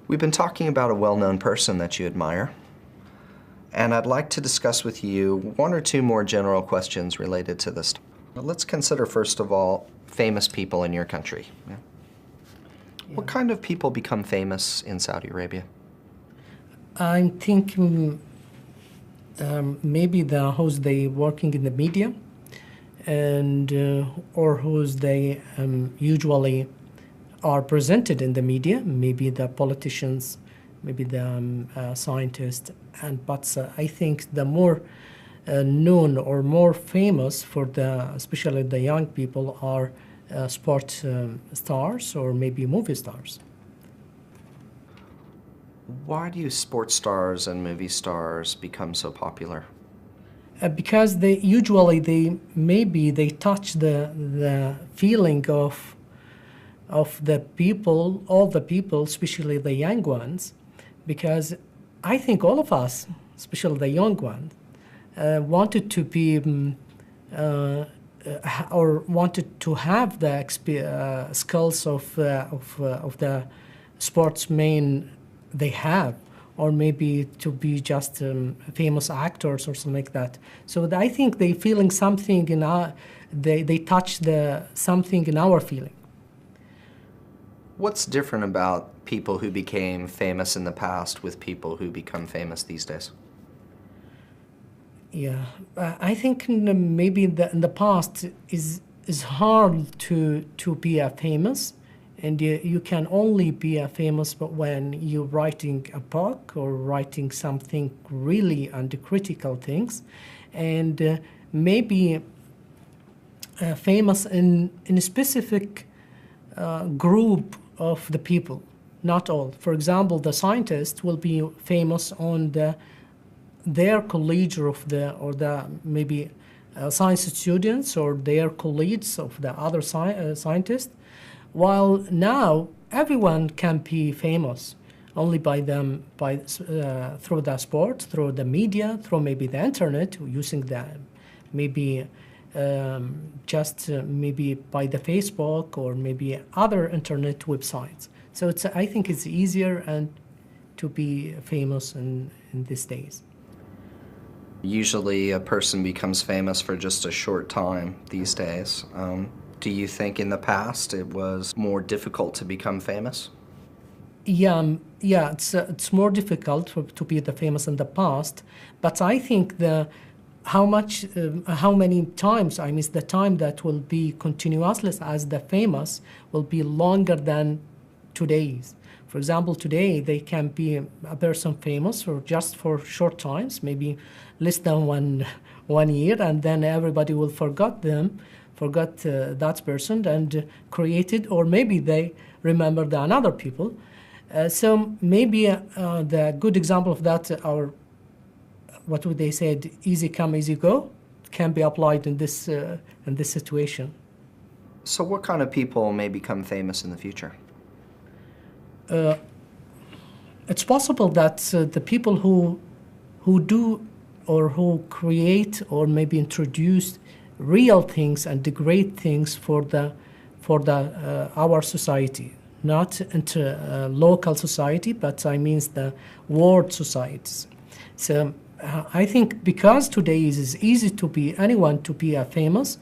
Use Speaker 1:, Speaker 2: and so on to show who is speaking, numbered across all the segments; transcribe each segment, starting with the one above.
Speaker 1: We've been talking about a well-known person that you admire, and I'd like to discuss with you one or two more general questions related to this. Let's consider, first of all, famous people in your country. Yeah. What kind of people become famous in Saudi Arabia?
Speaker 2: I'm thinking maybe who's they working in the media, and or who's they usually are presented in the media. Maybe the politicians, maybe the scientists, but I think the more known or more famous for especially the young people are sport stars or maybe movie stars.
Speaker 1: Why do sports stars and movie stars become so popular?
Speaker 2: Because they usually they touch the feeling of the people, all the people, especially the young ones, because I think all of us, especially the young ones, wanted to be or wanted to have the skills of the sportsmen they have, or maybe to be just famous actors or something like that. So I think they feeling something in they touch something in our feeling.
Speaker 1: What's different about people who became famous in the past with people who become famous these days?
Speaker 2: Yeah, I think maybe in the past is hard to be a famous, and you can only be a famous but when you're writing a book or writing something really under critical things, and maybe famous in a specific group of the people, not all. For example, the scientist will be famous on their college or maybe science students or their colleagues of the other scientists, while now everyone can be famous only by through the sport, through the media, through maybe the internet, using maybe just maybe by the Facebook or maybe other internet websites. So I think it's easier and to be famous in these days.
Speaker 1: Usually a person becomes famous for just a short time these days. Do you think in the past it was more difficult to become famous?
Speaker 2: Yeah, it's more difficult to be the famous in the past, but I think how many times, I mean, the time that will be continuously as the famous will be longer than today's. For example, today they can be a person famous for short times, maybe less than one year, and then everybody will forget that person and created, or maybe they remember the another people. So maybe the good example of that are what would they said, easy come, easy go, can be applied in this situation.
Speaker 1: So what kind of people may become famous in the future?
Speaker 2: It's possible that the people who do or who create or maybe introduce real things and the great things for our society, not into local society, but I mean the world societies. So I think because today it is easy to be anyone to be a famous,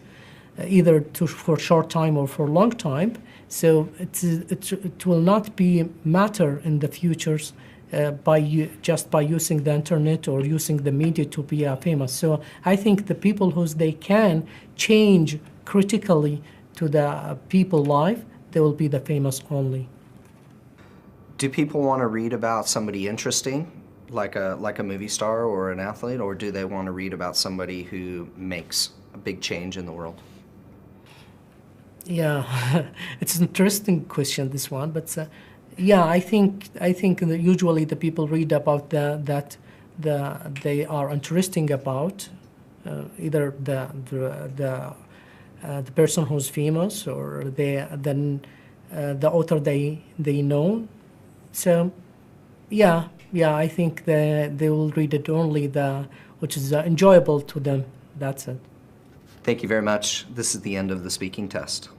Speaker 2: either for short time or for long time. So it will not be matter in the futures just by using the internet or using the media to be famous. So I think the people they can change critically to the people life, they will be the famous only.
Speaker 1: Do people want to read about somebody interesting, like a movie star or an athlete, or do they want to read about somebody who makes a big change in the world?
Speaker 2: Yeah, it's an interesting question, this one, but yeah, I think that usually the people read about that they are interesting about either the person who's famous or the author they know. So yeah, I think they will read it only which is enjoyable to them. That's it.
Speaker 1: Thank you very much. This is the end of the speaking test.